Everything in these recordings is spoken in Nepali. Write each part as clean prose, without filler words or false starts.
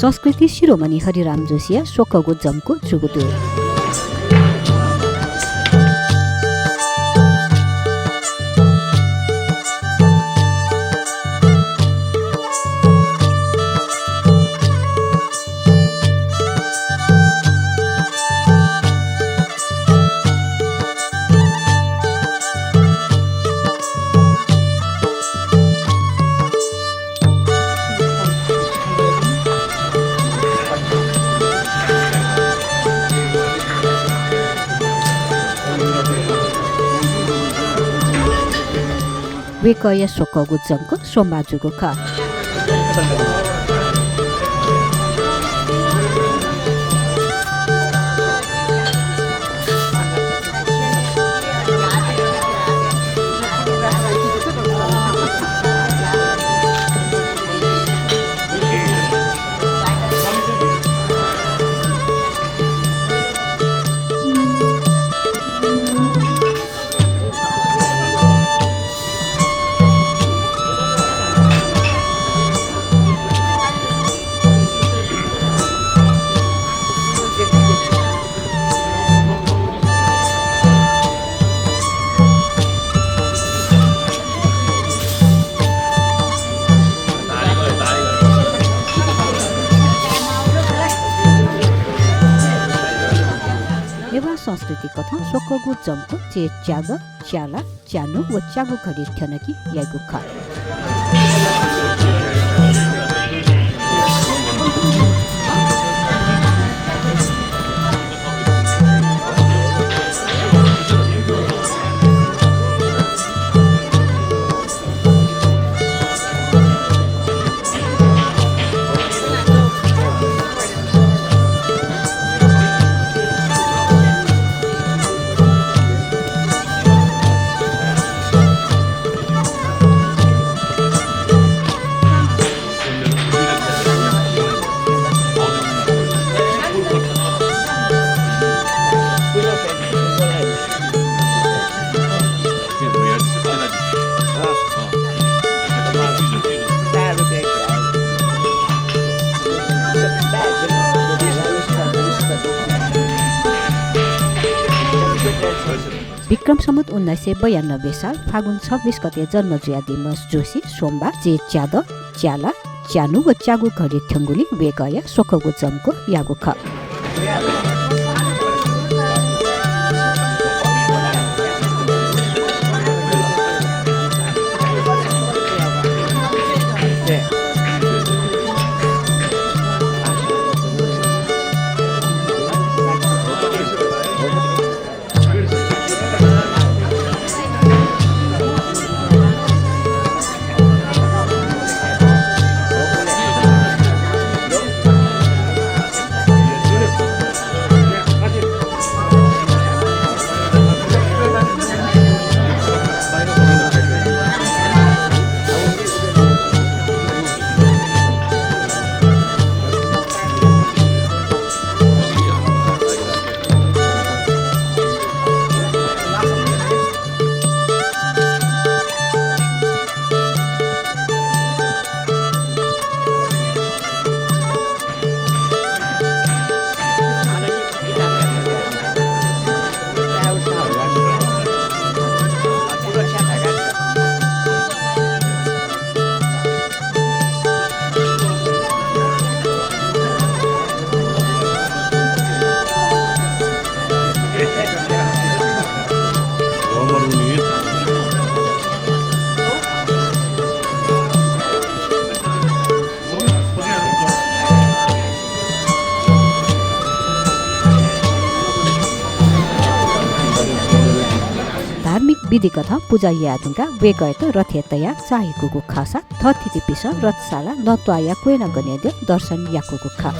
संस्कृति शिरोमणि हरिराम जोशिया शोकगो जमको जुगुदु वेकया शोकगो जमको सोमाजुगो ख संस्कृति कथा शोकगु जमको चे च्याग च्याला च्यानु व च्यागु घडी ठनकी यागु ख विक्रम सम्वत 1992 साल फागुन 26 गते जन्म जुया दिमस जोशी सोमबार जे च्याद च्याला च्यानु व च्यागु घडी ठंगुली वेगया शोकगु जमको यागु ख विधि कथा पूजा यादुंगा वेगयत रथेतया चाहेको खासा थथिति पिस रथशाला नत्वाया कोइन गनेद दर्शन याको खा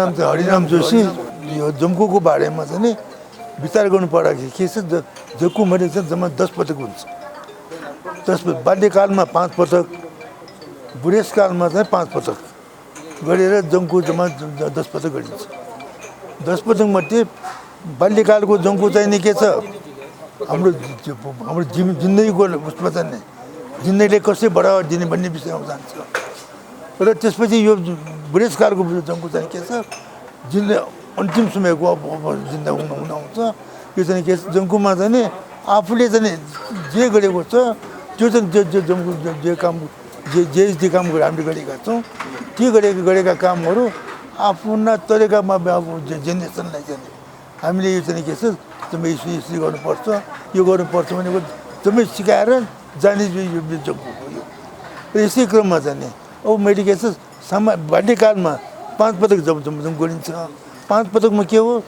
नाम चाहिँ हरिराम जोशी। यो जम्कुको बारेमा चाहिँ नि विचार गर्नु पर्दाखेरि के छ, जक्कु मैले चाहिँ जम्मा 10 पटक हुन्छ। 10 पटक बाल्यकालमा 5 पटक, बुढेसकालमा चाहिँ 5 पटक गरेर जङ्कु जम्मा 10 पटक गरिन्छ। 10 पटकमध्ये बाल्यकालको जङ्कु चाहिँ नि के छ, हाम्रो जिन्दगीको उसमा चाहिँ नि जिन्दगीले कसरी बढावा दिने भन्ने विषयमा जान्छ। र त्यसपछि यो बुढेसकालको जङ्कु चाहिँ के छ, अन्तिम समयको जिन्दा हुनुहुन्छ। यो चाहिँ के छ, जङ्कुमा चाहिँ नि आफूले चाहिँ जे गरेको छ त्यो चाहिँ जङ्कु जे काम जे काम हामीले गरेका छौँ त्यो गरेका कामहरू आफ्ना तरिकामा अब जेनेरेसनलाई चाहिँ हामीले यो चाहिँ के छ, जम्मै यसरी गर्नुपर्छ, यो गर्नुपर्छ भनेको जम्मै सिकाएर जाने यो जङ्कु हो। यो यसै क्रममा चाहिँ नि अब मैले के छ, बाल्यकालमा 5 पटक जङ्कु गरिन्छ। 5 पटकमा के हो,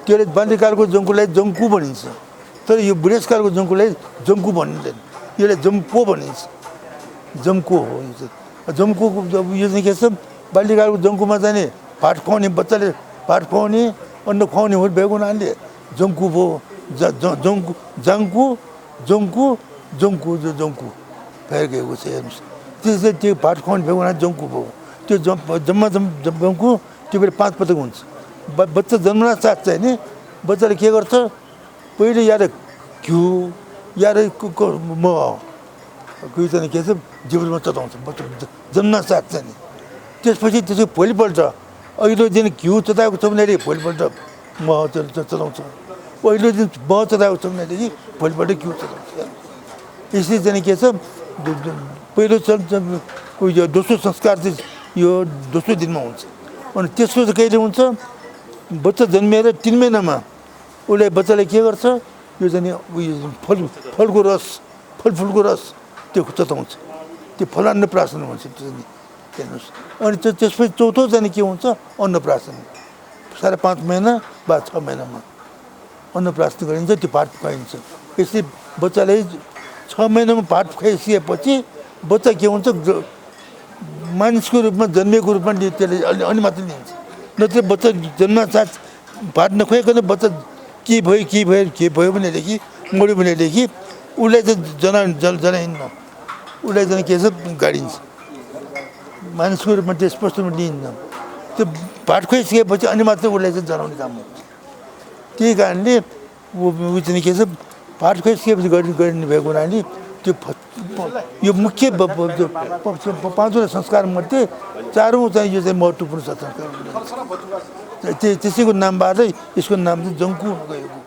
त्यसले बाल्यकालको जङ्कुलाई जङ्कु भनिन्छ, तर यो बुढेसकालको जङ्कुलाई जङ्कु भनिँदैन, यसलाई जम्पो भनिन्छ। जम्को हो यो चाहिँ। जम्कुको यो चाहिँ के छ, बाल्यकालको जङ्कुमा चाहिँ नि भात खुवाउने, बच्चाले भात खुवाउने, अन्न खुवाउने भएको हुनाले जङ्कु भयो। जङ्कु जाङ्कु जङ्कु जङ्कु जङ्कु भएर गएको छ हेर्नुहोस्। त्यसले त्यो भात खुवाउने भएको हुनाले जङ्कु भयो। त्यो जम्मा जङ्कु त्यो बेला 5 पटक हुन्छ। बच्चा जन्मना साथ चाहिँ नि बच्चाले के गर्छ, पहिले या त घिउ या त मह चाहिँ के छ जिब्रोमा चलाउँछ बच्चा जन्मना साथ चाहिँ नि। त्यसपछि त्यसको भोलिपल्ट अघिल्लो दिन घिउ चलाएको छ भनेदेखि भोलिपल्ट मह चलाउँछ, पहिलो दिन मह चलाएको छ भनेदेखि भोलिपल्ट घिउ चलाउँछ। यसरी चाहिँ के छ, पहिलो उयो दोस्रो संस्कार चाहिँ यो दोस्रो दिनमा हुन्छ। अनि तेस्रो चाहिँ कहिले हुन्छ, बच्चा जन्मिएर 3 महिनामा उसले बच्चाले के गर्छ, यो चाहिँ उयो फलको रस फलफुलको रस त्यो चताउँछ, त्यो फलान्नप्राशन भन्छ त्यो चाहिँ हेर्नुहोस्। अनि त्यसपछि चौथो चाहिँ के हुन्छ, अन्नप्राशन। 5.5 महिना वा 6 महिनामा अन्नप्राशन गरिन्छ, त्यो भात खुवाइन्छ। यसरी बच्चाले 6 महिनामा भात खुवाइसकेपछि बच्चा के हुन्छ, मानिसको रूपमा जन्मिएको रूपमा त्यसले अनि मात्रै लिन्छ। नत्र बच्चा जन्म साथ भात नखुवाइकन बच्चा के भयो भनेदेखि मऱ्यो भनेदेखि उसलाई चाहिँ जनाइन्न, उसलाई चाहिँ के छ गाडिन्छ, मानिसको रूपमा त्यो स्पष्ट रूपमा लिइन्न। त्यो भात खुवाइसकेपछि अनि मात्रै उसलाई चाहिँ जनाउने काम हुन्छ। त्यही कारणले ऊ चाहिँ के छ, भात खुवाइसकेपछि गरिने भएको हुनाले त्यो यो मुख्य 5वटा संस्कारमध्ये 4औँ चाहिँ यो चाहिँ महत्त्वपूर्ण संस्कार। त्यसैको नामबाट यसको नाम चाहिँ जङ्कु गएको।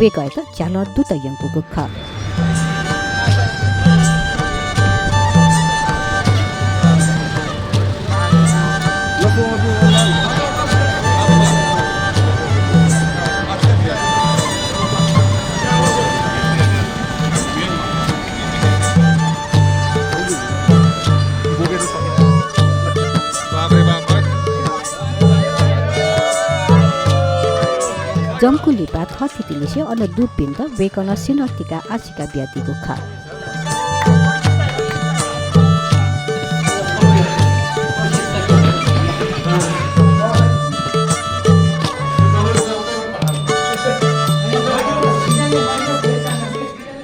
वेगयत जाल दुत यंगु ख जमकु लिपा थथि तिलिसे अन दुपिन्द बेकन सिनर्तिका आशिका ब्याति गुख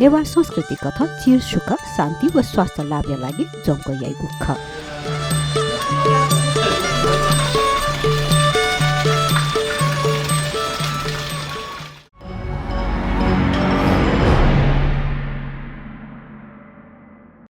नेवार संस्कृति कथा चिर सुख शान्ति व स्वास्थ्य लाभ्य लागि जमको याइ गुख